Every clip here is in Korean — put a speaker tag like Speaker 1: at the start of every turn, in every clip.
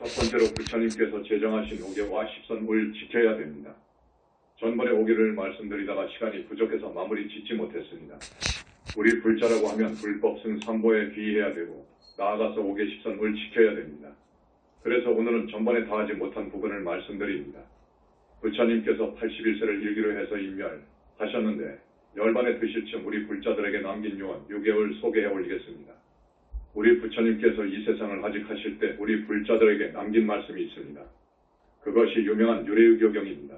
Speaker 1: 첫 번째로 부처님께서 제정하신 5개와 10선을 지켜야 됩니다. 전번에 5개를 말씀드리다가 시간이 부족해서 마무리 짓지 못했습니다. 우리 불자라고 하면 불법 승삼보에 귀의해야 되고 나아가서 5개 10선을 지켜야 됩니다. 그래서 오늘은 전번에 다 하지 못한 부분을 말씀드립니다. 부처님께서 81세를 일기로 해서 인멸하셨는데 열반에 드실 쯤 우리 불자들에게 남긴 요원 6개월 소개해 올리겠습니다. 우리 부처님께서 이 세상을 하직하실 때 우리 불자들에게 남긴 말씀이 있습니다. 그것이 유명한 유래유교경입니다.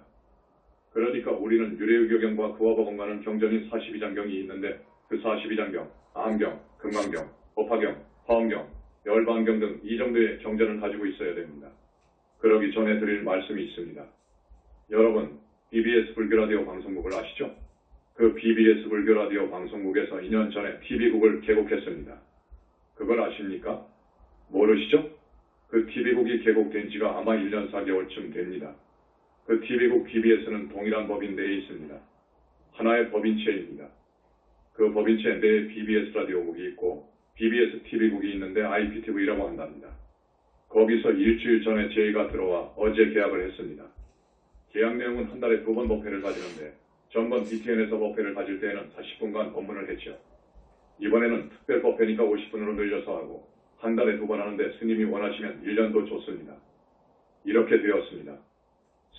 Speaker 1: 그러니까 우리는 유래유교경과 그와 버금가는 경전인 42장경이 있는데 그 42장경, 아함경, 금강경, 법화경, 화엄경, 열반경 등 이 정도의 경전을 가지고 있어야 됩니다. 그러기 전에 드릴 말씀이 있습니다. 여러분, BBS 불교라디오 방송국을 아시죠? 그 BBS 불교라디오 방송국에서 2년 전에 TV국을 개국했습니다. 그걸 아십니까? 모르시죠? 그 TV국이 개국된 지가 아마 1년 4개월쯤 됩니다. 그 TV국 BBS는 동일한 법인 내에 있습니다. 하나의 법인체입니다. 그 법인체 내에 BBS 라디오국이 있고 BBS TV국이 있는데 IPTV라고 한답니다. 거기서 일주일 전에 저희가 들어와 어제 계약을 했습니다. 계약 내용은 한 달에 2번 법회를 가지는데 전번 BTN에서 법회를 가질 때에는 40분간 법문을 했죠. 이번에는 특별 법회니까 50분으로 늘려서 하고 한 달에 2번 하는데 스님이 원하시면 1년도 좋습니다. 이렇게 되었습니다.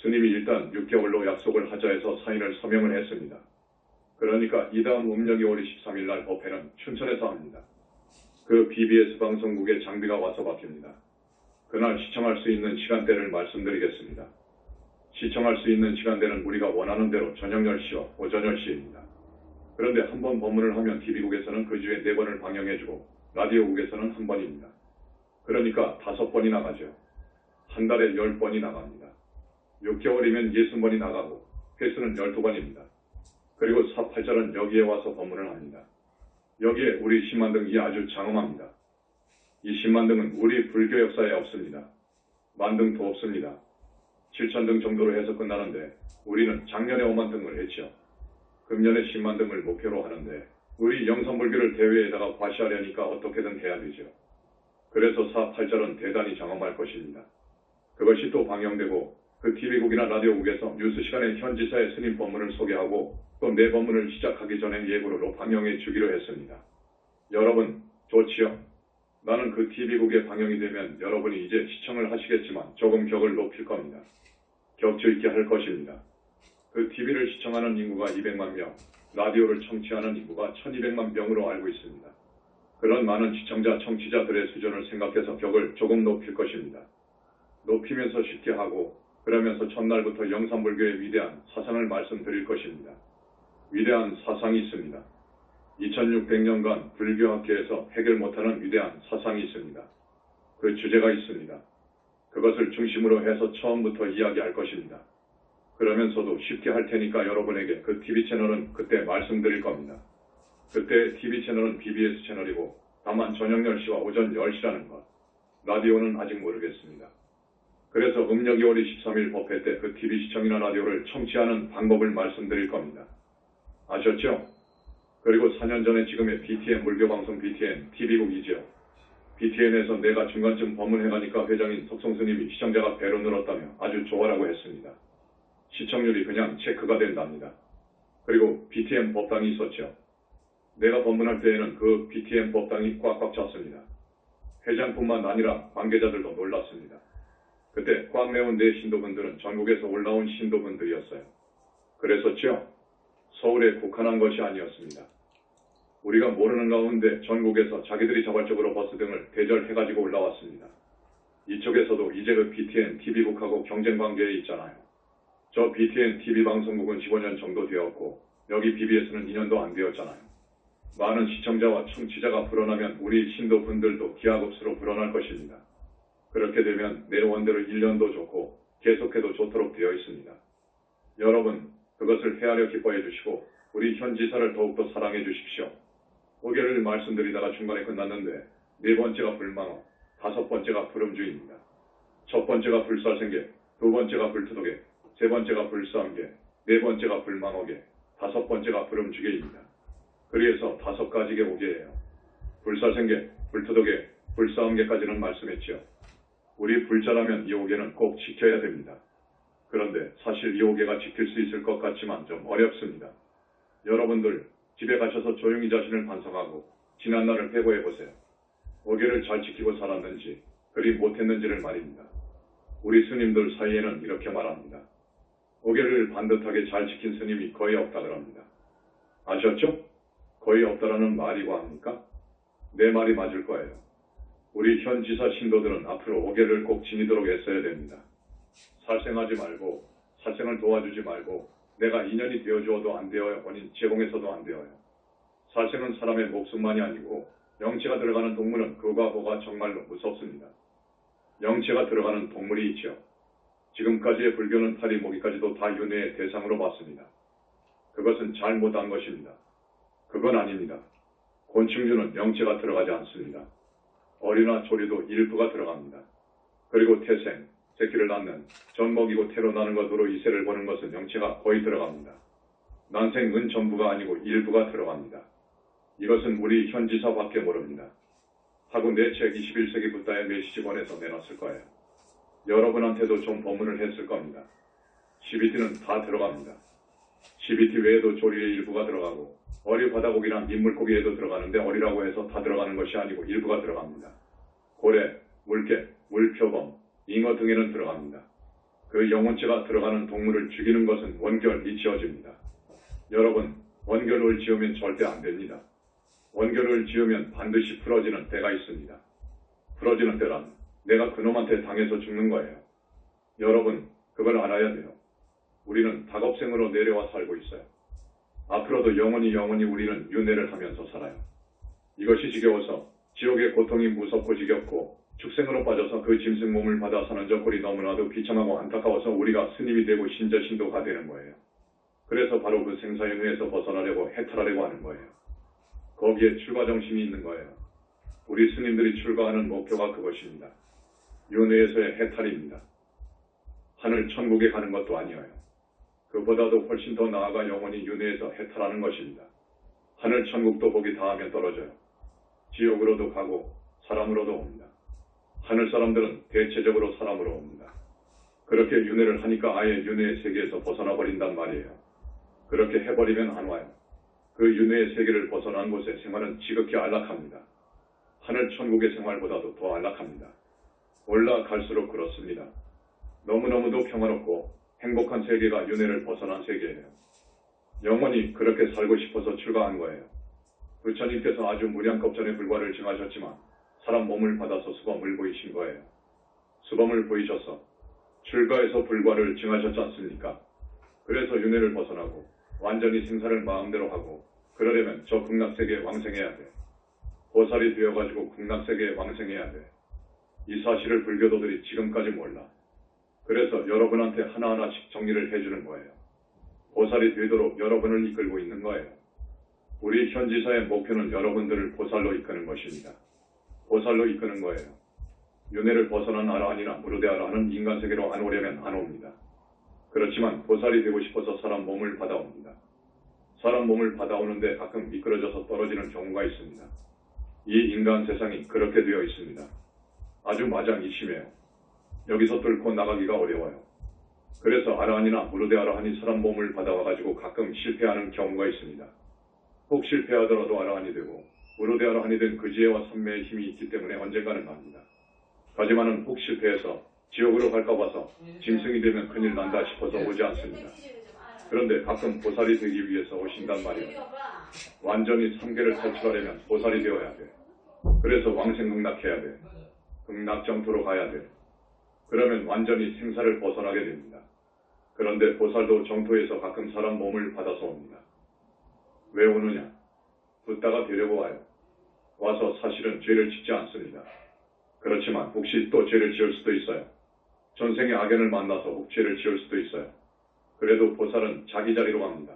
Speaker 1: 스님이 일단 6개월로 약속을 하자 해서 사인을 서명을 했습니다. 그러니까 이 다음 음력이 5월 23일 날 법회는 춘천에서 합니다. 그 BBS 방송국의 장비가 와서 바뀝니다. 그날 시청할 수 있는 시간대를 말씀드리겠습니다. 시청할 수 있는 시간대는 우리가 원하는 대로 저녁 10시와 오전 10시입니다. 그런데 한 번 법문을 하면 TV국에서는 그 주에 4번을 방영해주고 라디오국에서는 1번입니다. 그러니까 5번이 나가죠. 한 달에 10번이 나갑니다. 6개월이면 60번이 나가고 횟수는 12번입니다. 그리고 사팔절은 여기에 와서 법문을 합니다. 여기에 우리 신만등이 아주 장엄합니다. 이 신만등은 우리 불교 역사에 없습니다. 만등도 없습니다. 7,000등 정도로 해서 끝나는데 우리는 작년에 5만 등을 했죠. 금년에 10만 등을 목표로 하는데 우리 영산불교를 대회에다가 과시하려니까 어떻게든 해야 되죠. 그래서 사팔절은 대단히 장엄할 것입니다. 그것이 또 방영되고 그 TV국이나 라디오국에서 뉴스 시간에 현지사의 스님 법문을 소개하고 또 내 법문을 시작하기 전에 예고로 방영해 주기로 했습니다. 여러분, 좋지요? 나는 그 TV국에 방영이 되면 여러분이 이제 시청을 하시겠지만 조금 격을 높일 겁니다. 격주 있게 할 것입니다. 그 TV를 시청하는 인구가 200만 명, 라디오를 청취하는 인구가 1200만 명으로 알고 있습니다. 그런 많은 시청자, 청취자들의 수준을 생각해서 격을 조금 높일 것입니다. 높이면서 쉽게 하고 그러면서 첫날부터 영산불교의 위대한 사상을 말씀드릴 것입니다. 위대한 사상이 있습니다. 2600년간 불교학계에서 해결 못하는 위대한 사상이 있습니다. 그 주제가 있습니다. 그것을 중심으로 해서 처음부터 이야기할 것입니다. 그러면서도 쉽게 할 테니까 여러분에게 그 TV 채널은 그때 말씀드릴 겁니다. 그때 TV 채널은 BBS 채널이고 다만 저녁 10시와 오전 10시라는 것. 라디오는 아직 모르겠습니다. 그래서 음력이 5월 23일 법회 때 그 TV 시청이나 라디오를 청취하는 방법을 말씀드릴 겁니다. 아셨죠? 그리고 4년 전에 지금의 BTN 불교방송 BTN TV국이죠. BTN에서 내가 중간쯤 법문해가니까 회장인 석성스님이 시청자가 배로 늘었다며 아주 좋아라고 했습니다. 시청률이 그냥 체크가 된답니다. 그리고 BTN 법당이 있었죠. 내가 법문할 때에는 그 BTN 법당이 꽉꽉 찼습니다. 회장뿐만 아니라 관계자들도 놀랐습니다. 그때 꽉 메운 내 신도분들은 전국에서 올라온 신도분들이었어요. 그랬었죠? 서울에 국한한 것이 아니었습니다. 우리가 모르는 가운데 전국에서 자기들이 자발적으로 버스 등을 대절해가지고 올라왔습니다. 이쪽에서도 이제 그 BTN TV국하고 경쟁관계에 있잖아요. 저 BTN TV 방송국은 15년 정도 되었고 여기 BBS는 2년도 안 되었잖아요. 많은 시청자와 청취자가 불어나면 우리 신도분들도 기하급수로 불어날 것입니다. 그렇게 되면 내 원대로 1년도 좋고 계속해도 좋도록 되어 있습니다. 여러분, 그것을 헤아려 기뻐해 주시고 우리 현지사를 더욱더 사랑해 주십시오. 5개를 말씀드리다가 중간에 끝났는데 4번째가 불망어, 5번째가 불음주입니다. 첫 번째가 불살생계, 2번째가 불투독계, 3번째가 불싸움계, 4번째가 불망어계, 5번째가 불음주계입니다. 그래서 5가지계 5개예요. 불살생계, 불투독계, 불싸움계까지는 말씀했지요. 우리 불자라면 이 5개는 꼭 지켜야 됩니다. 그런데 사실 이 5개가 지킬 수 있을 것 같지만 좀 어렵습니다. 여러분들 집에 가셔서 조용히 자신을 반성하고 지난날을 회고해 보세요. 5개를 잘 지키고 살았는지 그리 못했는지를 말입니다. 우리 스님들 사이에는 이렇게 말합니다. 5개를 반듯하게 잘 지킨 스님이 거의 없다 그럽니다. 아셨죠? 거의 없다라는 말이고 합니까? 내 말이 맞을 거예요. 우리 현 지사 신도들은 앞으로 5개를 꼭 지니도록 애써야 됩니다. 살생하지 말고 살생을 도와주지 말고 내가 인연이 되어주어도 안 되어요. 본인 제공해서도 안 되어요. 살생은 사람의 목숨만이 아니고 영체가 들어가는 동물은 그와 보가 정말로 무섭습니다. 영체가 들어가는 동물이 있죠. 지금까지의 불교는 파리 모기까지도 다 윤회의 대상으로 봤습니다. 그것은 잘못한 것입니다. 그건 아닙니다. 곤충류는 영체가 들어가지 않습니다. 어리나 조리도 일부가 들어갑니다. 그리고 태생, 새끼를 낳는, 젖 먹이고 태로 나는 것으로 이세를 보는 것은 영체가 거의 들어갑니다. 난생은 전부가 아니고 일부가 들어갑니다. 이것은 우리 현지사밖에 모릅니다. 하고 내 책 21세기 붓다의 메시지 본에서 내놨을 거예요. 여러분한테도 좀 법문을 했을 겁니다. CBT는 다 들어갑니다. CBT 외에도 조리의 일부가 들어가고 어리 바다고기랑 민물고기에도 들어가는데 어리라고 해서 다 들어가는 것이 아니고 일부가 들어갑니다. 고래, 물개, 물표범, 잉어 등에는 들어갑니다. 그 영혼체가 들어가는 동물을 죽이는 것은 원결이 지어집니다. 여러분, 원결을 지으면 절대 안 됩니다. 원결을 지으면 반드시 풀어지는 때가 있습니다. 풀어지는 때란 내가 그놈한테 당해서 죽는 거예요. 여러분, 그걸 알아야 돼요. 우리는 닭업생으로 내려와 살고 있어요. 앞으로도 영원히 우리는 윤회를 하면서 살아요. 이것이 지겨워서 지옥의 고통이 무섭고 지겹고 축생으로 빠져서 그 짐승 몸을 받아 사는 저 꼴이 너무나도 비참하고 안타까워서 우리가 스님이 되고 신자신도가 되는 거예요. 그래서 바로 그 생사윤회에서 벗어나려고 해탈하려고 하는 거예요. 거기에 출가정신이 있는 거예요. 우리 스님들이 출가하는 목표가 그것입니다. 윤회에서의 해탈입니다. 하늘 천국에 가는 것도 아니에요. 그보다도 훨씬 더 나아가 영원히 윤회에서 해탈하는 것입니다. 하늘 천국도 복이 다하면 떨어져요. 지옥으로도 가고 사람으로도 옵니다. 하늘 사람들은 대체적으로 사람으로 옵니다. 그렇게 윤회를 하니까 아예 윤회의 세계에서 벗어나 버린단 말이에요. 그렇게 해버리면 안 와요. 그 윤회의 세계를 벗어난 곳의 생활은 지극히 안락합니다. 하늘 천국의 생활보다도 더 안락합니다. 올라갈수록 그렇습니다. 너무너무도 평화롭고 행복한 세계가 윤회를 벗어난 세계예요. 영원히 그렇게 살고 싶어서 출가한 거예요. 부처님께서 아주 무량겁전의 불과를 증하셨지만 사람 몸을 받아서 수범을 보이신 거예요. 수범을 보이셔서 출가해서 불과를 증하셨지 않습니까? 그래서 윤회를 벗어나고 완전히 생사를 마음대로 하고 그러려면 저 극락세계에 왕생해야 돼. 보살이 되어가지고 극락세계에 왕생해야 돼. 이 사실을 불교도들이 지금까지 몰라. 그래서 여러분한테 하나하나씩 정리를 해주는 거예요. 보살이 되도록 여러분을 이끌고 있는 거예요. 우리 현지사의 목표는 여러분들을 보살로 이끄는 것입니다. 보살로 이끄는 거예요. 윤회를 벗어난 아라한이나 무르대 아라한은 인간세계로 안 오려면 안 옵니다. 그렇지만 보살이 되고 싶어서 사람 몸을 받아옵니다. 사람 몸을 받아오는데 가끔 미끄러져서 떨어지는 경우가 있습니다. 이 인간 세상이 그렇게 되어 있습니다. 아주 마장이 심해요. 여기서 뚫고 나가기가 어려워요. 그래서 아라한이나 무르대 아라한이 사람 몸을 받아와가지고 가끔 실패하는 경우가 있습니다. 혹 실패하더라도 아라한이 되고 무르대 아라한이 된 그 지혜와 선매의 힘이 있기 때문에 언젠가는 갑니다. 하지만은 혹 실패해서 지옥으로 갈까 봐서 짐승이 되면 큰일 난다 싶어서 오지 않습니다. 그런데 가끔 보살이 되기 위해서 오신단 말이에요. 완전히 삼계를 탈출하려면 보살이 되어야 돼. 그래서 왕생극락해야 돼. 극락정토로 가야 돼. 그러면 완전히 생사를 벗어나게 됩니다. 그런데 보살도 정토에서 가끔 사람 몸을 받아서 옵니다. 왜 오느냐? 붓다가 되려고 와요. 와서 사실은 죄를 짓지 않습니다. 그렇지만 혹시 또 죄를 지을 수도 있어요. 전생의 악연을 만나서 혹 죄를 지을 수도 있어요. 그래도 보살은 자기 자리로 갑니다.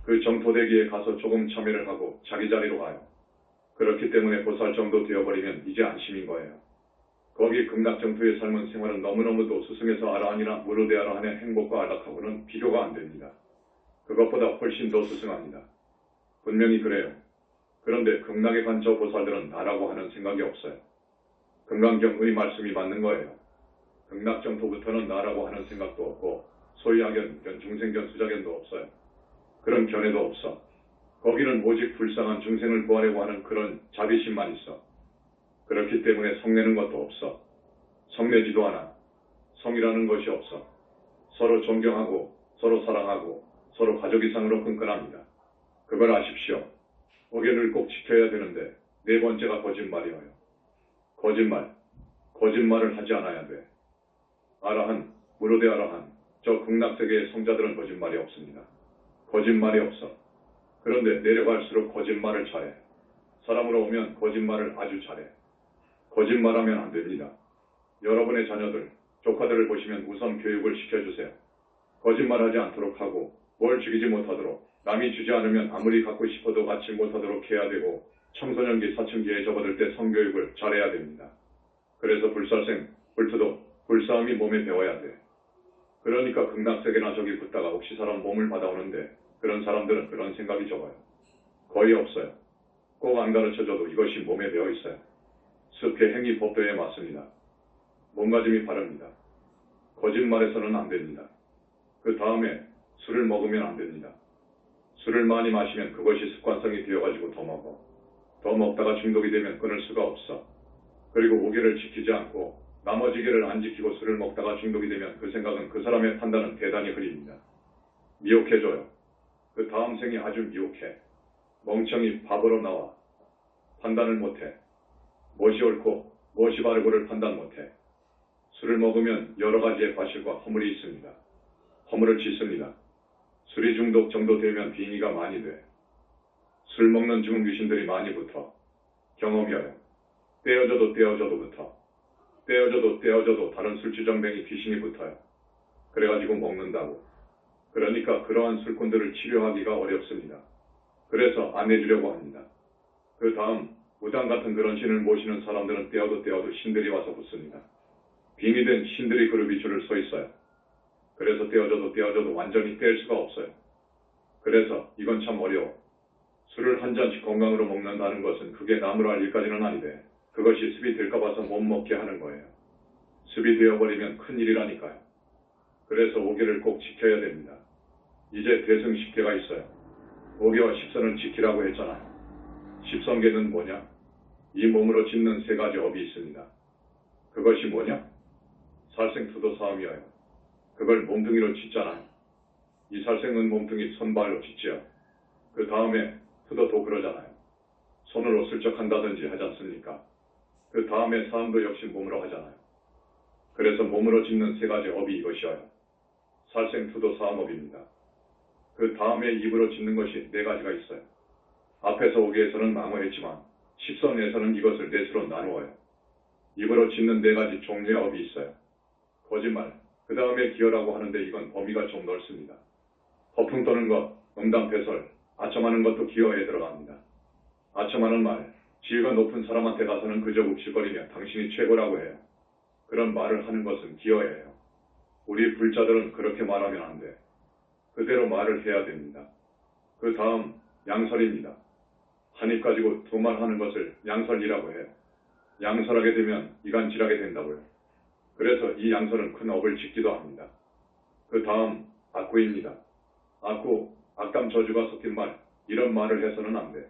Speaker 1: 그 정토대기에 가서 조금 참여를 하고 자기 자리로 가요. 그렇기 때문에 보살 정도 되어버리면 이제 안심인 거예요. 거기 극락정토의 삶은 생활은 너무너무도 스승에서 아라한이나 무르대 아라한의 행복과 안락하고는 비교가 안 됩니다. 그것보다 훨씬 더 스승합니다. 분명히 그래요. 그런데 극락에 간 저 보살들은 나라고 하는 생각이 없어요. 금강경의 말씀이 맞는 거예요. 극락정토부터는 나라고 하는 생각도 없고 소위학연, 중생견, 수자견도 없어요. 그런 견해도 없어. 거기는 오직 불쌍한 중생을 구하려고 하는 그런 자비심만 있어. 그렇기 때문에 성내는 것도 없어. 성내지도 않아. 성이라는 것이 없어. 서로 존경하고 서로 사랑하고 서로 가족 이상으로 끈끈합니다. 그걸 아십시오. 오계를 꼭 지켜야 되는데 네 번째가 거짓말이어요. 거짓말. 거짓말을 하지 않아야 돼. 아라한, 무로대 아라한, 저 극락세계의 성자들은 거짓말이 없습니다. 거짓말이 없어. 그런데 내려갈수록 거짓말을 잘해. 사람으로 오면 거짓말을 아주 잘해. 거짓말하면 안 됩니다. 여러분의 자녀들, 조카들을 보시면 우선 교육을 시켜주세요. 거짓말하지 않도록 하고 뭘 죽이지 못하도록 남이 주지 않으면 아무리 갖고 싶어도 갖지 못하도록 해야 되고 청소년기, 사춘기에 접어들 때 성교육을 잘해야 됩니다. 그래서 불살생, 불투도, 불싸움이 몸에 배워야 돼. 그러니까 극락세계나 저기 붙다가 혹시 사람 몸을 받아오는데 그런 사람들은 그런 생각이 적어요. 거의 없어요. 꼭 안 가르쳐줘도 이것이 몸에 배어 있어요. 습계 행위 법도에 맞습니다. 몸가짐이 바릅니다. 거짓말해서는 안 됩니다. 그 다음에 술을 먹으면 안 됩니다. 술을 많이 마시면 그것이 습관성이 되어가지고 더 먹어. 더 먹다가 중독이 되면 끊을 수가 없어. 그리고 오계를 지키지 않고 나머지 계를 안 지키고 술을 먹다가 중독이 되면 그 생각은 그 사람의 판단은 대단히 흐립니다. 미혹해줘요. 그 다음 생이 아주 미혹해. 멍청이 바보로 나와. 판단을 못해. 무엇이 옳고 무엇이 바르고를 판단 못해. 술을 먹으면 여러 가지의 과실과 허물이 있습니다. 허물을 짓습니다. 술이 중독 정도 되면 빙의가 많이 돼. 술 먹는 죽은 귀신들이 많이 붙어. 경험이어요. 떼어져도 떼어져도 붙어. 떼어져도 떼어져도 다른 술주정뱅이 귀신이 붙어요. 그래가지고 먹는다고. 그러니까 그러한 술꾼들을 치료하기가 어렵습니다. 그래서 안 해주려고 합니다. 그 다음 무당 같은 그런 신을 모시는 사람들은 떼어도 떼어도 신들이 와서 붙습니다. 빙의된 신들이 그룹이 줄을 서 있어요. 그래서 떼어져도 떼어져도 완전히 뗄 수가 없어요. 그래서 이건 참 어려워. 술을 한 잔씩 건강으로 먹는다는 것은 그게 남으로 할 일까지는 아닌데 그것이 습이 될까 봐서 못 먹게 하는 거예요. 습이 되어버리면 큰일이라니까요. 그래서 오계를 꼭 지켜야 됩니다. 이제 대승 10계가 있어요. 오계와 십선을 지키라고 했잖아요. 십선계는 뭐냐? 이 몸으로 짓는 세 가지 업이 있습니다. 그것이 뭐냐? 살생투도 싸움이어요. 그걸 몸뚱이로 짓잖아요. 이 살생은 몸뚱이 손발로 짓지요. 그 다음에 투도도 그러잖아요. 손으로 슬쩍 한다든지 하지 않습니까? 그 다음에 사음도 역시 몸으로 하잖아요. 그래서 몸으로 짓는 세 가지 업이 이것이어요. 살생투도 사음업입니다. 그 다음에 입으로 짓는 것이 네 가지가 있어요. 앞에서 오기에서는 망호했지만 십선에서는 이것을 넷으로 나누어요. 입으로 짓는 네 가지 종류의 업이 있어요. 거짓말, 그 다음에 기어라고 하는데 이건 범위가 좀 넓습니다. 허풍 떠는 것, 음담패설, 아첨하는 것도 기어에 들어갑니다. 아첨하는 말, 지위가 높은 사람한테 가서는 그저 욱실거리며 당신이 최고라고 해요. 그런 말을 하는 것은 기어예요. 우리 불자들은 그렇게 말하면 안 돼. 그대로 말을 해야 됩니다. 그 다음 양설입니다. 한 입 가지고 두 말 하는 것을 양설이라고 해요. 양설하게 되면 이간질하게 된다고요. 그래서 이 양설은 큰 업을 짓기도 합니다. 그 다음 악구입니다. 악구, 악담 저주가 섞인 말, 이런 말을 해서는 안 돼.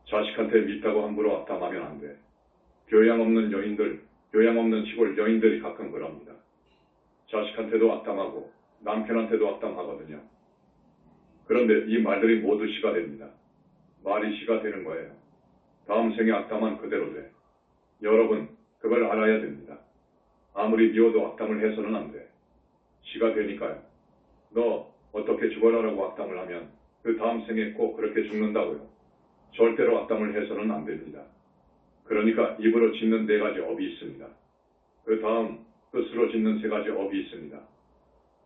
Speaker 1: 자식한테 밉다고 함부로 악담하면 안 돼. 교양 없는 여인들, 교양 없는 시골 여인들이 가끔 그럽니다. 자식한테도 악담하고 남편한테도 악담하거든요. 그런데 이 말들이 모두 시가 됩니다. 말이 시가 되는 거예요. 다음 생에 악담한 그대로 돼. 여러분, 그걸 알아야 됩니다. 아무리 미워도 악담을 해서는 안 돼. 시가 되니까요. 너 어떻게 죽어라라고 악담을 하면 그 다음 생에 꼭 그렇게 죽는다고요. 절대로 악담을 해서는 안 됩니다. 그러니까 입으로 짓는 네 가지 업이 있습니다. 그 다음 뜻으로 짓는 세 가지 업이 있습니다.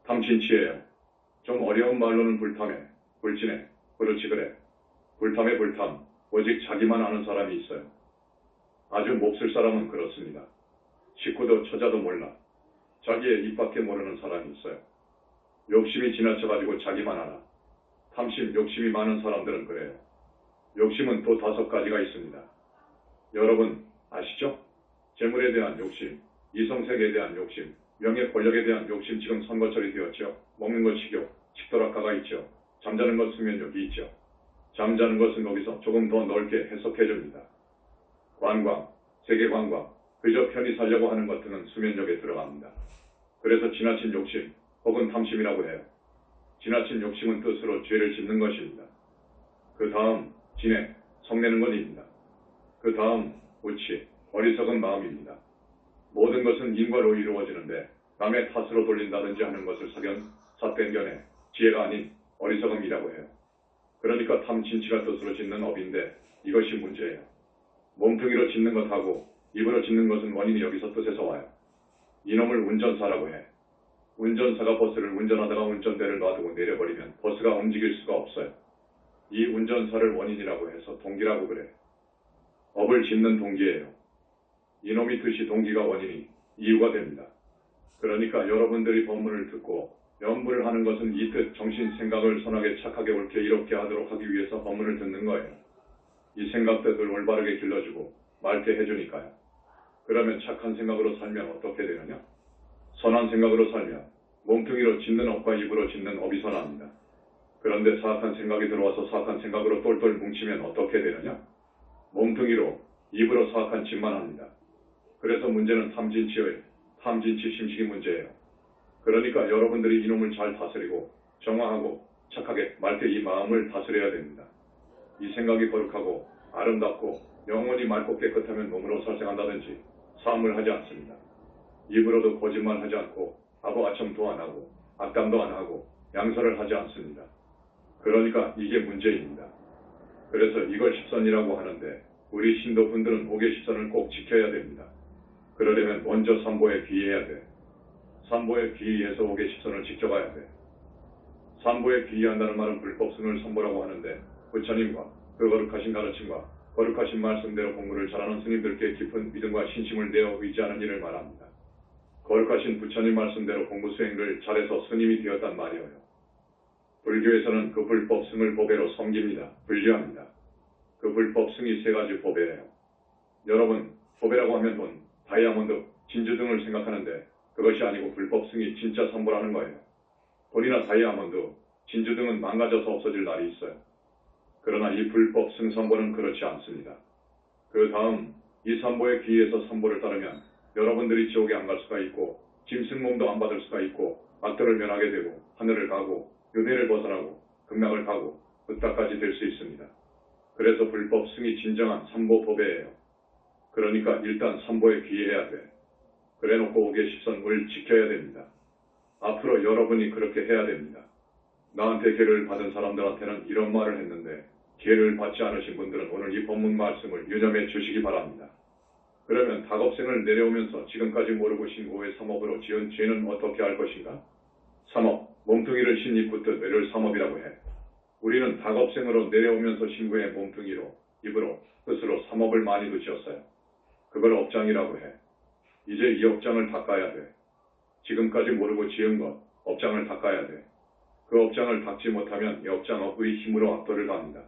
Speaker 1: 탐진치예요. 좀 어려운 말로는 불탐해, 불진해, 그렇지 그래. 불탐에 불탐, 오직 자기만 아는 사람이 있어요. 아주 몹쓸 사람은 그렇습니다. 식구도 처자도 몰라. 자기의 입밖에 모르는 사람이 있어요. 욕심이 지나쳐가지고 자기만 알아. 탐심, 욕심이 많은 사람들은 그래요. 욕심은 또 5가지가 있습니다. 여러분 아시죠? 재물에 대한 욕심, 이성세계에 대한 욕심, 명예 권력에 대한 욕심 지금 선거철이 되었죠. 먹는 것 식욕, 식도락가가 있죠. 잠자는 것 수면욕이 있죠. 잠자는 것은 거기서 조금 더 넓게 해석해줍니다. 관광, 세계관광, 그저 편히 살려고 하는 것들은 수면욕에 들어갑니다. 그래서 지나친 욕심 혹은 탐심이라고 해요. 지나친 욕심은 뜻으로 죄를 짓는 것입니다. 그 다음 진해, 성내는 것입니다. 그 다음 우치, 어리석은 마음입니다. 모든 것은 인과로 이루어지는데 남의 탓으로 돌린다든지 하는 것을 삿된 견해, 지혜가 아닌 어리석음이라고 해요. 그러니까 탐진치가 뜻으로 짓는 업인데 이것이 문제예요. 몸뚱이로 짓는 것하고 입으로 짓는 것은 원인이 여기서 뜻에서 와요. 이놈을 운전사라고 해. 운전사가 버스를 운전하다가 운전대를 놔두고 내려버리면 버스가 움직일 수가 없어요. 이 운전사를 원인이라고 해서 동기라고 그래. 업을 짓는 동기예요. 이놈이 뜻이 동기가 원인이 이유가 됩니다. 그러니까 여러분들이 법문을 듣고 연부를 하는 것은 이 뜻, 정신, 생각을 선하게 착하게 옳게 이롭게 하도록 하기 위해서 법문을 듣는 거예요. 이 생각들을 올바르게 길러주고 맑게 해주니까요. 그러면 착한 생각으로 살면 어떻게 되느냐? 선한 생각으로 살면 몸뚱이로 짓는 업과 입으로 짓는 업이 선합니다. 그런데 사악한 생각이 들어와서 사악한 생각으로 똘똘 뭉치면 어떻게 되느냐? 몸뚱이로 입으로 사악한 짓만 합니다. 그래서 문제는 탐진치 심식이 문제예요. 그러니까 여러분들이 이놈을 잘 다스리고 정화하고 착하게 맑게 이 마음을 다스려야 됩니다. 이 생각이 거룩하고 아름답고 영혼이 맑고 깨끗하면 몸으로 살생한다든지 사함을 하지 않습니다. 입으로도 거짓말하지 않고 아부아첨도 안 하고 악담도 안 하고 양설을 하지 않습니다. 그러니까 이게 문제입니다. 그래서 이걸 십선이라고 하는데 우리 신도분들은 5개 십선을 꼭 지켜야 됩니다. 그러려면 먼저 삼보에 귀의해야 돼. 삼보에 귀의해서 5개 십선을 지켜가야 돼. 삼보에 귀의한다는 말은 불법승을 선보라고 하는데 부처님과 그 거룩하신 가르침과 거룩하신 말씀대로 공부를 잘하는 스님들께 깊은 믿음과 신심을 내어 의지하는 일을 말합니다. 거룩하신 부처님 말씀대로 공부 수행을 잘해서 스님이 되었단 말이에요. 불교에서는 그 불법승을 보배로 섬깁니다. 분류합니다. 그 불법승이 3가지 보배예요. 여러분, 보배라고 하면 돈, 다이아몬드, 진주 등을 생각하는데 그것이 아니고 불법승이 진짜 삼보라는 거예요. 돈이나 다이아몬드, 진주 등은 망가져서 없어질 날이 있어요. 그러나 이 불법승 삼보는 그렇지 않습니다. 그 다음 이 삼보에 귀의해서 삼보를 따르면 여러분들이 지옥에 안 갈 수가 있고 짐승몸도 안 받을 수가 있고 악도를 면하게 되고 하늘을 가고 윤회를 벗어나고 극락을 가고 흑다까지 될 수 있습니다. 그래서 불법승이 진정한 삼보 보배예요. 그러니까 일단 삼보에 귀의해야 돼. 그래놓고 5개 십선을 지켜야 됩니다. 앞으로 여러분이 그렇게 해야 됩니다. 나한테 계를 받은 사람들한테는 이런 말을 했는데 계를 받지 않으신 분들은 오늘 이 법문 말씀을 유념해 주시기 바랍니다. 그러면 다겁생을 내려오면서 지금까지 모르고 신고의 삼업으로 지은 죄는 어떻게 할 것인가? 삼업, 몸뚱이를 신입 붙듯 뇌를 삼업이라고 해. 우리는 다겁생으로 내려오면서 신구의 몸뚱이로, 입으로, 뜻으로 삼업을 많이도 지었어요. 그걸 업장이라고 해. 이제 이 업장을 닦아야 돼. 지금까지 모르고 지은 것, 업장을 닦아야 돼. 그 업장을 닦지 못하면 이 업장업의 힘으로 악도를 갑니다.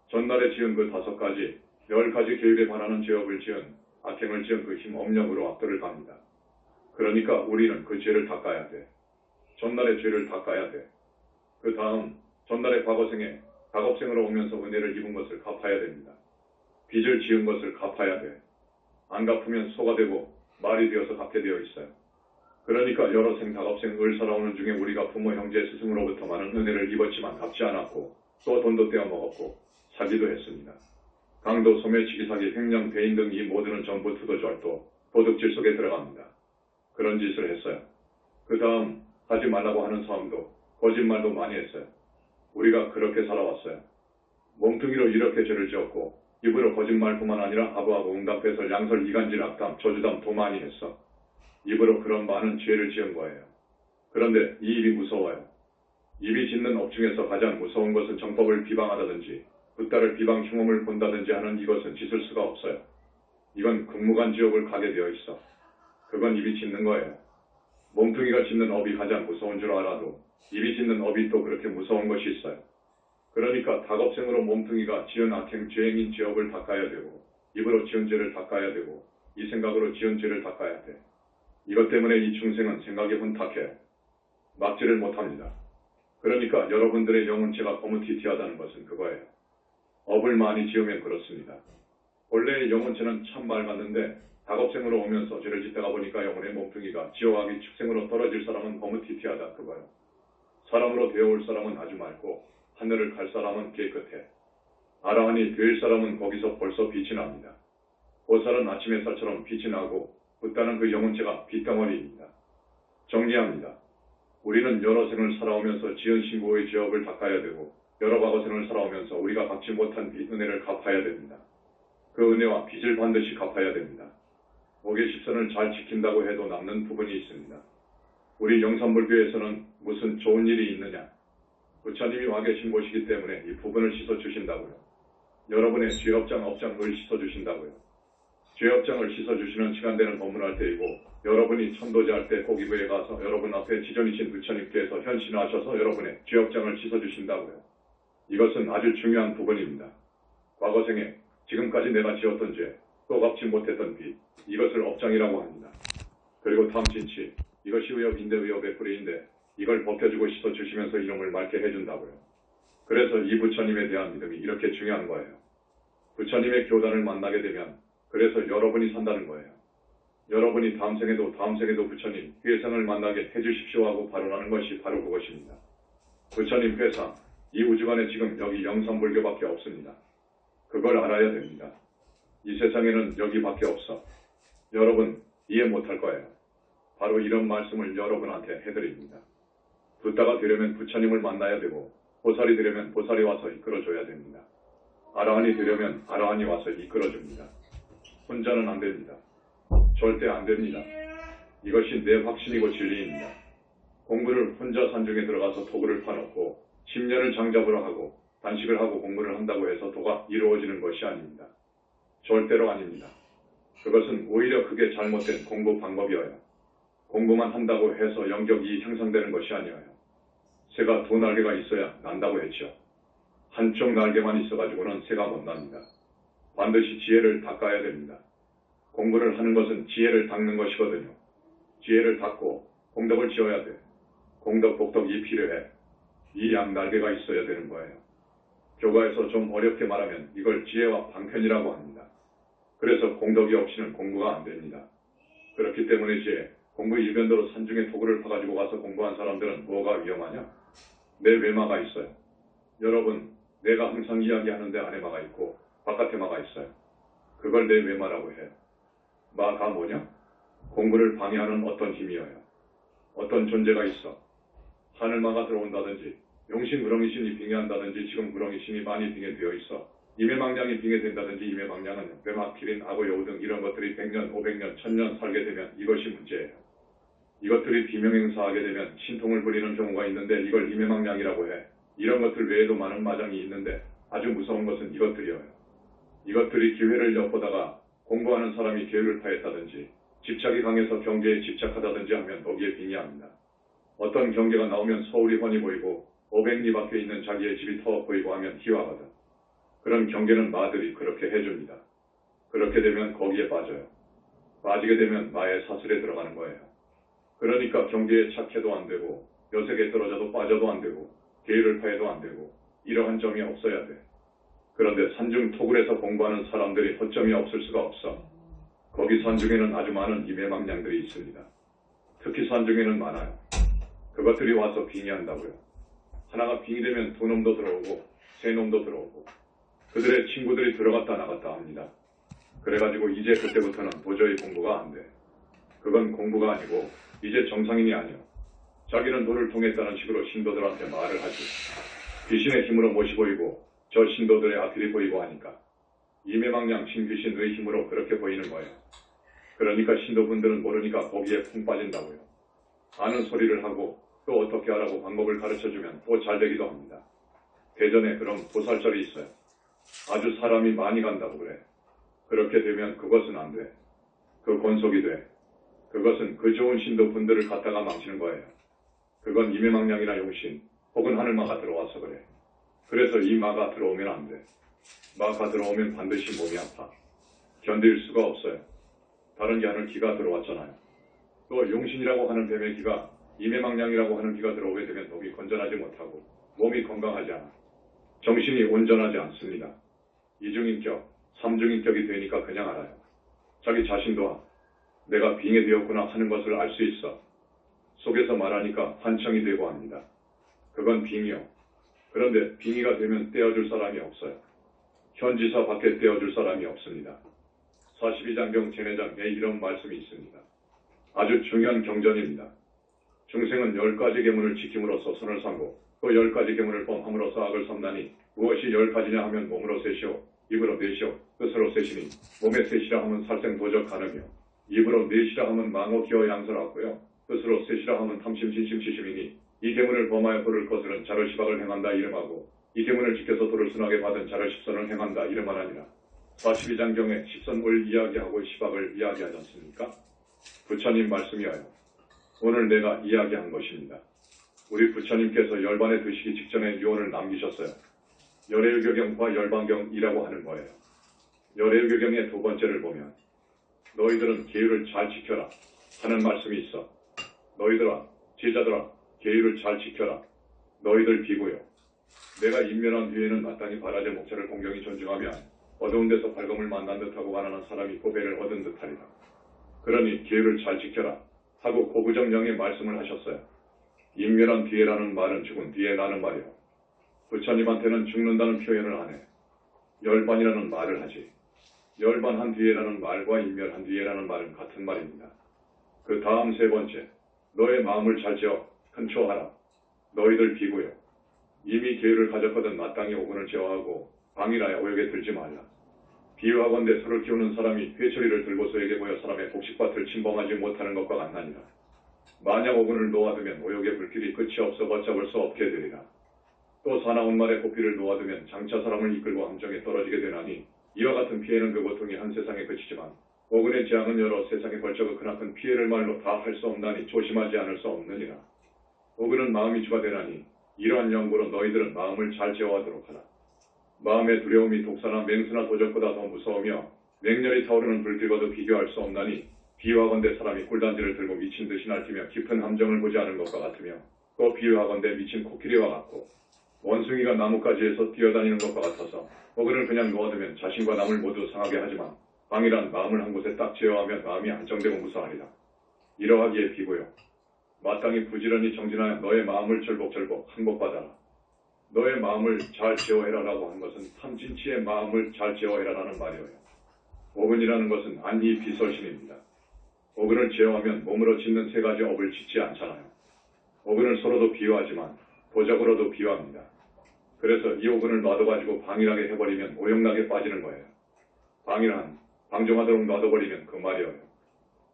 Speaker 1: 전날에 지은 그 5가지, 10가지 계율에 반하는 죄업을 지은, 악행을 지은 그 힘 업력으로 악도를 갑니다. 그러니까 우리는 그 죄를 닦아야 돼. 전날의 죄를 닦아야 돼. 그 다음 전날의 과거생에 다겁생으로 오면서 은혜를 입은 것을 갚아야 됩니다. 빚을 지은 것을 갚아야 돼. 안 갚으면 소가 되고 말이 되어서 갚게 되어 있어요. 그러니까 여러 생 다겁생 을 살아오는 중에 우리가 부모 형제 스승으로부터 많은 은혜를 입었지만 갚지 않았고 또 돈도 떼어먹었고 사기도 했습니다. 강도, 소매, 치기사기, 횡령, 배임 등 이 모두는 전부 투도절도, 도둑질 속에 들어갑니다. 그런 짓을 했어요. 그 다음 하지 말라고 하는 사람도 거짓말도 많이 했어요. 우리가 그렇게 살아왔어요. 몸뚱이로 이렇게 죄를 지었고 입으로 거짓말뿐만 아니라 하부하고 응답해서 양설, 이간질, 악담, 저주담도 많이 했어. 입으로 그런 많은 죄를 지은 거예요. 그런데 이 입이 무서워요. 입이 짓는 업 중에서 가장 무서운 것은 정법을 비방하다든지 붓다를 비방 흉음을 본다든지 하는 이것은 짓을 수가 없어요. 이건 극무간 지옥을 가게 되어 있어. 그건 입이 짓는 거예요. 몸뚱이가 짓는 업이 가장 무서운 줄 알아도 입이 짓는 업이 또 그렇게 무서운 것이 있어요. 그러니까 다겁생으로 몸뚱이가 지은 악행, 죄행인 죄업을 닦아야 되고 입으로 지은 죄를 닦아야 되고 이 생각으로 지은 죄를 닦아야 돼. 이것 때문에 이 중생은 생각이 혼탁해 막지를 못합니다. 그러니까 여러분들의 영혼체가 거무튀튀하다는 것은 그거예요. 업을 많이 지으면 그렇습니다. 원래의 영혼체는 참 맑았는데 작업생으로 오면서 죄를 짓다가 보니까 영혼의 몸뚱이가 지옥아기 축생으로 떨어질 사람은 거무튀튀하다 그거예요. 사람으로 되어올 사람은 아주 맑고 하늘을 갈 사람은 깨끗해. 아라한이 될 사람은 거기서 벌써 빛이 납니다. 보살은 아침 햇살처럼 빛이 나고 붓다는 그 영혼체가 빛덩어리입니다. 정리합니다. 우리는 여러 생을 살아오면서 지은 신고의 죄업을 닦아야 되고 여러 과거생을 살아오면서 우리가 갚지 못한 빚 은혜를 갚아야 됩니다. 그 은혜와 빚을 반드시 갚아야 됩니다. 옥외십선을 잘 지킨다고 해도 남는 부분이 있습니다. 우리 영산불교에서는 무슨 좋은 일이 있느냐? 부처님이 와 계신 곳이기 때문에 이 부분을 씻어주신다고요. 여러분의 죄업장, 업장을 씻어주신다고요. 죄업장을 씻어주시는 시간대는 법문할 때이고 여러분이 천도제할 때 고기부에 가서 여러분 앞에 지존이신 부처님께서 현신하셔서 여러분의 죄업장을 씻어주신다고요. 이것은 아주 중요한 부분입니다. 과거생에 지금까지 내가 지었던 죄, 또 갚지 못했던 빚, 이것을 업장이라고 합니다. 그리고 탐진치, 이것이 의업인데 의업의 뿌리인데 이걸 벗겨주고 씻어주시면서 이놈을 맑게 해준다고요. 그래서 이 부처님에 대한 믿음이 이렇게 중요한 거예요. 부처님의 교단을 만나게 되면 그래서 여러분이 산다는 거예요. 여러분이 다음 생에도 부처님 회상을 만나게 해주십시오 하고 발언하는 것이 바로 그것입니다. 부처님 회상, 이 우주간에 지금 여기 영산불교밖에 없습니다. 그걸 알아야 됩니다. 이 세상에는 여기밖에 없어. 여러분 이해 못할 거예요. 바로 이런 말씀을 여러분한테 해드립니다. 붓다가 되려면 부처님을 만나야 되고 보살이 되려면 보살이 와서 이끌어줘야 됩니다. 아라한이 되려면 아라한이 와서 이끌어줍니다. 혼자는 안 됩니다. 절대 안 됩니다. 이것이 내 확신이고 진리입니다. 공부를 혼자 산중에 들어가서 토구를 파놓고 10년을 장잡으러 하고 단식을 하고 공부를 한다고 해서 도가 이루어지는 것이 아닙니다. 절대로 아닙니다. 그것은 오히려 그게 잘못된 공부 방법이어요. 공부만 한다고 해서 영격이 향상되는 것이 아니에요. 새가 두 날개가 있어야 난다고 했죠. 한쪽 날개만 있어가지고는 새가 못 납니다. 반드시 지혜를 닦아야 됩니다. 공부를 하는 것은 지혜를 닦는 것이거든요. 지혜를 닦고 공덕을 지어야 돼. 공덕, 복덕이 필요해. 이 양 날개가 있어야 되는 거예요. 교과에서 좀 어렵게 말하면 이걸 지혜와 방편이라고 합니다. 그래서 공덕이 없이는 공부가 안 됩니다. 그렇기 때문에 이제 공부 일변도로 산중에 토구를 파가지고 가서 공부한 사람들은 뭐가 위험하냐? 내 외마가 있어요. 여러분, 내가 항상 이야기하는데 안에 마가 있고 바깥에 마가 있어요. 그걸 내 외마라고 해요. 마가 뭐냐? 공부를 방해하는 어떤 힘이어요. 어떤 존재가 있어. 하늘마가 들어온다든지 용신 우렁이신이 빙의한다든지 지금 우렁이신이 많이 빙의되어 있어. 임해망량이 빙의된다든지 임해망량은 외마, 기린, 악어, 여우 등 이런 것들이 100년, 500년, 1000년 살게 되면 이것이 문제예요. 이것들이 비명행사하게 되면 신통을 부리는 경우가 있는데 이걸 임해망량이라고 해. 이런 것들 외에도 많은 마장이 있는데 아주 무서운 것은 이것들이에요. 이것들이 기회를 엿보다가 공부하는 사람이 계획을 파했다든지 집착이 강해서 경계에 집착하다든지 하면 거기에 빙의합니다. 어떤 경계가 나오면 서울이 훤히 보이고 500리 밖에 있는 자기의 집이 터 보이고 하면 희화하거든. 그런 경계는 마들이 그렇게 해줍니다. 그렇게 되면 거기에 빠져요. 빠지게 되면 마의 사슬에 들어가는 거예요. 그러니까 경계에 착해도 안 되고 여색에 떨어져도 빠져도 안 되고 계획을 파해도 안 되고 이러한 점이 없어야 돼. 그런데 산중 토굴에서 공부하는 사람들이 허점이 없을 수가 없어. 거기 산중에는 아주 많은 임해망량들이 있습니다. 특히 산중에는 많아요. 그것들이 와서 빙의한다고요. 하나가 빙의되면 두 놈도 들어오고 세 놈도 들어오고 그들의 친구들이 들어갔다 나갔다 합니다. 그래가지고 이제 그때부터는 도저히 공부가 안 돼. 그건 공부가 아니고 이제 정상인이 아니요. 자기는 도를 통했다는 식으로 신도들한테 말을 하지. 귀신의 힘으로 못이 보이고 저 신도들의 앞길이 보이고 하니까 임해망량 신귀신의 힘으로 그렇게 보이는 거예요. 그러니까 신도분들은 모르니까 거기에 푹 빠진다고요. 아는 소리를 하고 또 어떻게 하라고 방법을 가르쳐주면 또 잘 되기도 합니다. 대전에 그런 보살절이 있어요. 아주 사람이 많이 간다고 그래. 그렇게 되면 그것은 안 돼. 그 권속이 돼. 그것은 그 좋은 신도분들을 갖다가 망치는 거예요. 그건 임해망량이나 용신 혹은 하늘마가 들어와서 그래. 그래서 이 마가 들어오면 안 돼. 마가 들어오면 반드시 몸이 아파. 견딜 수가 없어요. 다른 게 아니라 기가 들어왔잖아요. 또 용신이라고 하는 뱀의 기가 임해망량이라고 하는 기가 들어오게 되면 몸이 건전하지 못하고 몸이 건강하지 않아 정신이 온전하지 않습니다. 이중인격, 삼중인격이 되니까 그냥 알아요. 자기 자신도 내가 빙이 되었구나 하는 것을 알 수 있어. 속에서 말하니까 환청이 되고 합니다. 그건 빙이요. 그런데 빙의가 되면 떼어줄 사람이 없어요. 현지사 밖에 떼어줄 사람이 없습니다. 42장경 제내장에 이런 말씀이 있습니다. 아주 중요한 경전입니다. 중생은 10가지 계문을 지킴으로써 선을 삼고 또 10가지 계문을 범함으로써 악을 삼나니 무엇이 10가지냐 하면 몸으로 셋이요 입으로 넷이요 뜻으로 셋이니 몸에 셋이라 하면 살생도적 가능이요 입으로 넷이라 하면 망어 기어 양설하고요 뜻으로 셋이라 하면 탐심 진심 시심이니 이 계문을 범하여 도를 거스른 자를 시박을 행한다 이름하고 이 계문을 지켜서 도를 순하게 받은 자를 십선을 행한다 이름하나니라. 42장경에 십선을 이야기하고 시박을 이야기하지 않습니까? 부처님 말씀이어요. 오늘 내가 이야기한 것입니다. 우리 부처님께서 열반에 드시기 직전에 유언을 남기셨어요. 열애유교경과 열반경이라고 하는 거예요. 열애유교경의 두 번째를 보면 너희들은 계율을 잘 지켜라 하는 말씀이 있어. 너희들아 제자들아 계율을 잘 지켜라. 너희들 비고요. 내가 인면한 뒤에는 마땅히 바라제 목차를 공경히 존중하며 어두운 데서 밝음을 만난 듯하고 가난한 사람이 고배를 얻은 듯하리라. 그러니 계율을 잘 지켜라 하고 고부정령의 말씀을 하셨어요. 인면한 뒤에라는 말은 죽은 뒤에라는 말이요. 부처님한테는 죽는다는 표현을 안 해. 열반이라는 말을 하지. 열반한 뒤에라는 말과 인면한 뒤에라는 말은 같은 말입니다. 그 다음 세 번째, 너의 마음을 잘 지어 큰초하라. 너희들 비고요. 이미 계율을 가졌거든 마땅히 오근을 제어하고 방이라야 오역에 들지 말라. 비유하건대 소를 키우는 사람이 회초리를 들고 소에게 모여 사람의 곡식밭을 침범하지 못하는 것과 같나니라. 만약 오근을 놓아두면 오역의 불길이 끝이 없어 걷잡을 수 없게 되리라. 또 사나운 말에 고삐를 놓아두면 장차 사람을 이끌고 함정에 떨어지게 되나니 이와 같은 피해는 그 고통이 한 세상에 그치지만 오근의 재앙은 여러 세상에 걸쳐 크나큰 피해를 말로 다 할 수 없나니 조심하지 않을 수 없느니라. 오근은 마음이 주가 되나니 이러한 연구로 너희들은 마음을 잘 제어하도록 하라. 마음의 두려움이 독사나 맹수나 도적보다 더 무서우며 맹렬히 타오르는 불길과도 비교할 수 없나니 비유하건대 사람이 꿀단지를 들고 미친 듯이 날뛰며 깊은 함정을 보지 않은 것과 같으며 또 비유하건대 미친 코끼리와 같고 원숭이가 나뭇가지에서 뛰어다니는 것과 같아서 오근을 그냥 놓아두면 자신과 남을 모두 상하게 하지만 방이란 마음을 한 곳에 딱 제어하면 마음이 안정되고 무사하리라. 이러하기에 비고요. 마땅히 부지런히 정진하여 너의 마음을 절복절복 항복받아라. 너의 마음을 잘 제어해라라고 한 것은 탐진치의 마음을 잘 제어해라라는 말이에요. 오근이라는 것은 안희 비설신입니다. 오근을 제어하면 몸으로 짓는 세 가지 업을 짓지 않잖아요. 오근을 서로도 비유하지만 도적으로도 비유합니다. 그래서 이 오근을 놔둬가지고 방일하게 해버리면 오용락에 빠지는 거예요. 방일한 방종하도록 놔둬버리면 그 말이에요.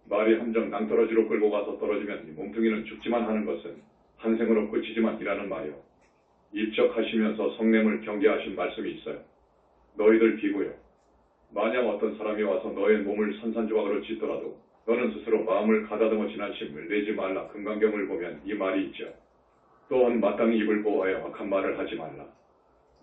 Speaker 1: 말이 함정 낭떠러지로 끌고 가서 떨어지면 이 몸뚱이는 죽지만 하는 것은 한 생으로 끝이지만 이라는 말이요. 입적하시면서 성냄을 경계하신 말씀이 있어요. 너희들 비고요. 만약 어떤 사람이 와서 너의 몸을 산산조각으로 짓더라도 너는 스스로 마음을 가다듬어 지난 심을 내지 말라. 금강경을 보면 이 말이 있죠. 또한 마땅히 입을 보호하여 악한 말을 하지 말라.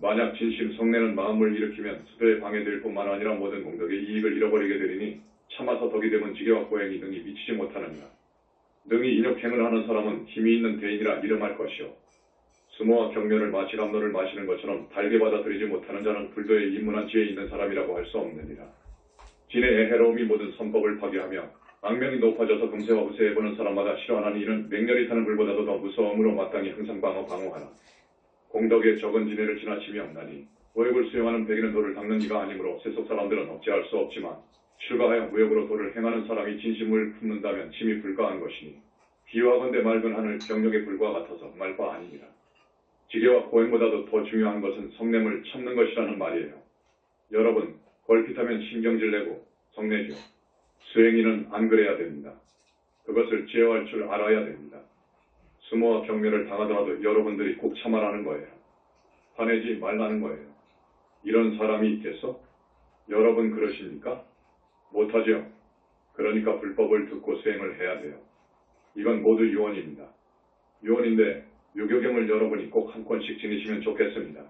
Speaker 1: 만약 진심 성내는 마음을 일으키면 수도에 방해될 뿐만 아니라 모든 공덕의 이익을 잃어버리게 되리니 참아서 덕이 되면 지게와 고행이 능히 미치지 못하느니라. 능히 인욕행을 하는 사람은 힘이 있는 대인이라 이름할 것이요. 수모와 경멸을 마치 감로를 마시는 것처럼 달게 받아들이지 못하는 자는 불도에 입문한 지혜 있는 사람이라고 할 수 없느니라. 진의 해로움이 모든 선법을 파괴하며 악명이 높아져서 금세와 후세에 보는 사람마다 싫어하는 이는 맹렬히 타는 불보다도 더 무서움으로 마땅히 항상 방어하라. 공덕의 적은 진해를 지나침이 없나니 오역을 수용하는 백인은 도를 닦는 이가 아니므로 세속 사람들은 억제할 수 없지만 출가하여 무역으로 도를 행하는 사람이 진심을 품는다면 침이 불가한 것이니 비유하건대 맑은 하늘 병력의 불과 같아서 말 바 아니니라. 지게와 고행보다도 더 중요한 것은 성냄을 참는 것이라는 말이에요. 여러분 걸핏하면 신경질 내고 성내죠. 수행인은 안 그래야 됩니다. 그것을 제어할 줄 알아야 됩니다. 수모와 경멸을 당하더라도 여러분들이 꼭 참아라는 거예요. 화내지 말라는 거예요. 이런 사람이 있겠어? 여러분 그러십니까? 못하죠. 그러니까 불법을 듣고 수행을 해야 돼요. 이건 모두 유언입니다. 유언인데 유교경을 여러분이 꼭 한 권씩 지니시면 좋겠습니다.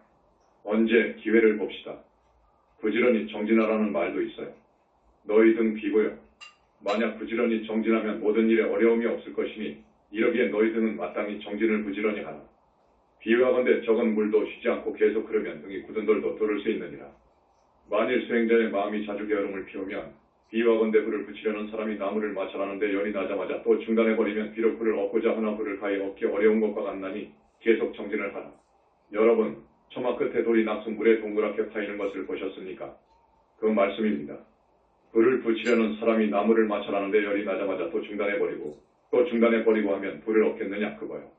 Speaker 1: 언제 기회를 봅시다. 부지런히 정진하라는 말도 있어요. 너희 등 비고요. 만약 부지런히 정진하면 모든 일에 어려움이 없을 것이니 이러기에 너희들은 마땅히 정진을 부지런히 하라. 비유하건대 적은 물도 쉬지 않고 계속 흐르면 등이 굳은 돌도 돌을 수 있느니라. 만일 수행자의 마음이 자주 게으름을 피우면 비유하건대 불을 붙이려는 사람이 나무를 마찰하는데 열이 나자마자 또 중단해버리면 비록 불을 얻고자 하나 불을 가히 얻기 어려운 것과 같나니 계속 정진을 하라. 여러분, 처마 끝에 돌이 낙수 물에 동그랗게 파이는 것을 보셨습니까? 그 말씀입니다. 불을 붙이려는 사람이 나무를 마찰하는데 열이 나자마자 또 중단해버리고 또 중단해버리고 하면 불을 얻겠느냐 그거요.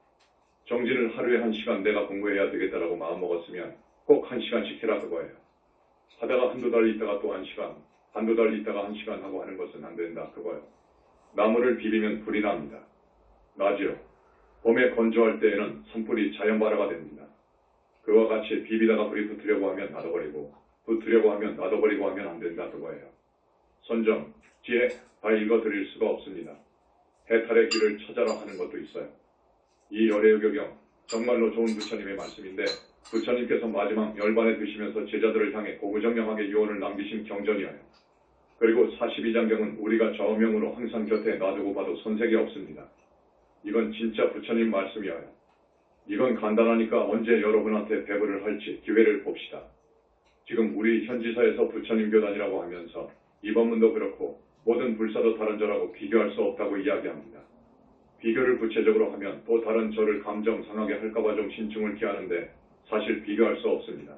Speaker 1: 정진을 하루에 1시간 내가 공부해야 되겠다라고 마음먹었으면 꼭 1시간씩 해라 그거예요. 하다가 한두 달 있다가 또 1시간, 한두 달 있다가 1시간 하고 하는 것은 안 된다 그거요. 나무를 비비면 불이 납니다. 나지요. 봄에 건조할 때에는 산불이 자연발화가 됩니다. 그와 같이 비비다가 불이 붙으려고 하면 놔둬버리고 붙으려고 하면 놔둬버리고 하면 안 된다 그거예요. 선정, 지혜 다 읽어드릴 수가 없습니다. 해탈의 길을 찾아라 하는 것도 있어요. 이 열애의 교경 정말로 좋은 부처님의 말씀인데 부처님께서 마지막 열반에 드시면서 제자들을 향해 고구정령하게 유언을 남기신 경전이어요. 그리고 42장경은 우리가 저명으로 항상 곁에 놔두고 봐도 손색이 없습니다. 이건 진짜 부처님 말씀이어요. 이건 간단하니까 언제 여러분한테 배부를 할지 기회를 봅시다. 지금 우리 현지사에서 부처님 교단이라고 하면서 이법문도 그렇고 모든 불사도 다른 저라고 비교할 수 없다고 이야기합니다. 비교를 구체적으로 하면 또 다른 저를 감정 상하게 할까봐 좀 신중을 기하는데 사실 비교할 수 없습니다.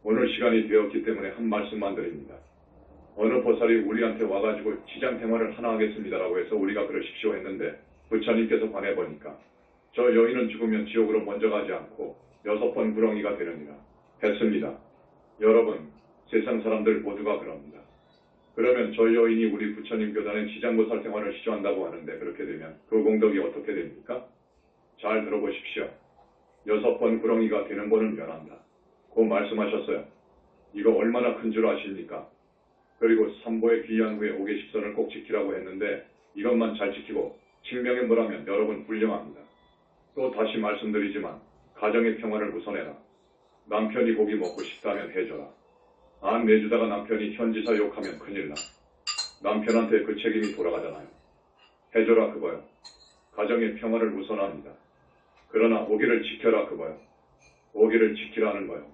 Speaker 1: 오늘 시간이 되었기 때문에 한 말씀만 드립니다. 어느 보살이 우리한테 와가지고 지장 생활을 하나 하겠습니다라고 해서 우리가 그러십시오 했는데 부처님께서 관해보니까 저 여인은 죽으면 지옥으로 먼저 가지 않고 6번 구렁이가 되느니라 했습니다. 여러분, 세상 사람들 모두가 그럽니다. 그러면 저 여인이 우리 부처님 교단의 지장보살 생활을 시조한다고 하는데 그렇게 되면 그 공덕이 어떻게 됩니까? 잘 들어보십시오. 6번 구렁이가 되는 분은 면한다. 고 말씀하셨어요. 이거 얼마나 큰 줄 아십니까? 그리고 삼보에 귀한 후에 5계십선을 꼭 지키라고 했는데 이것만 잘 지키고 칭명에 뭐라면 여러분 훌륭합니다. 또 다시 말씀드리지만 가정의 평화를 우선해라. 남편이 고기 먹고 싶다면 해줘라. 안 내주다가 남편이 현지사 욕하면 큰일 나. 남편한테 그 책임이 돌아가잖아요. 해줘라 그거요. 가정의 평화를 우선합니다. 그러나 5계를 지켜라 그거요. 5계를 지키라는 거요.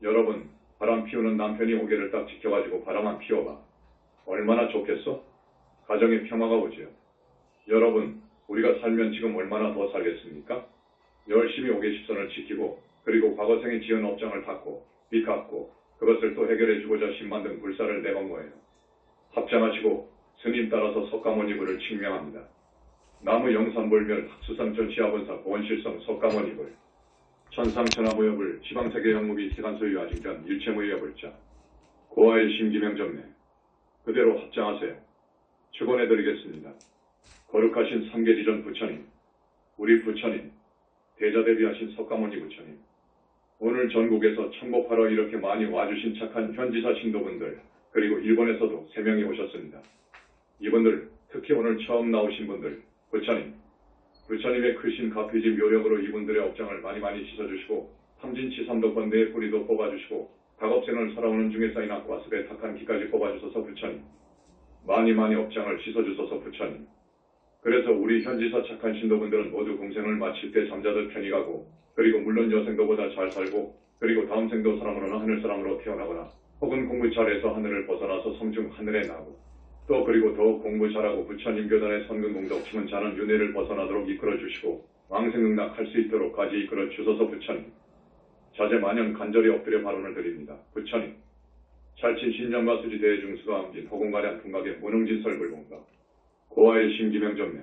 Speaker 1: 여러분, 바람 피우는 남편이 5계를 딱 지켜가지고 바람만 피워봐. 얼마나 좋겠어? 가정의 평화가 오지요. 여러분, 우리가 살면 지금 얼마나 더 살겠습니까? 열심히 5계십선을 지키고 그리고 과거생에 지은 업장을 닦고 빚 갚고 그것을 또 해결해주고자 10만 등 불사를 내건 거예요. 합장하시고 스님 따라서 석가모니불을 칭명합니다. 나무 영산불멸 학수상전 시아본사 보원실성 석가모니불 천상천하무여불 지방세계 영무비 세간소유 아직전 일체무여불자 고아의 심기명정례 그대로 합장하세요. 축원해드리겠습니다. 거룩하신 삼계지전 부처님, 우리 부처님, 대자대비하신 석가모니 부처님, 오늘 전국에서 천복하러 이렇게 많이 와주신 착한 현지사 신도분들, 그리고 일본에서도 3명이 오셨습니다. 이분들, 특히 오늘 처음 나오신 분들, 부처님의 크신 가피지 묘력으로 이분들의 업장을 많이 씻어주시고 삼진치 삼도권대의 뿌리도 뽑아주시고 작업생을 살아오는 중에 쌓인 악과 습에 탁한 기까지 뽑아주셔서 부처님, 많이 업장을 씻어주셔서 부처님. 그래서 우리 현지사 착한 신도분들은 모두 공생을 마칠 때 잠자듯 편히 가고 그리고 물론 여생도보다 잘 살고 그리고 다음 생도 사람으로는 하늘사람으로 태어나거나 혹은 공부 잘해서 하늘을 벗어나서 성중 하늘에 나고 또 그리고 더욱 공부 잘하고 부처님 교단의 선근공덕 치문 자는 윤회를 벗어나도록 이끌어주시고 왕생응락할 수 있도록까지 이끌어주셔서 부처님. 자제만연 간절히 엎드려 발언을 드립니다. 부처님. 찰친 신령과 수지 대중수가 암진 허공가량 풍각의 무능진설불공덕 고아의 심기명정례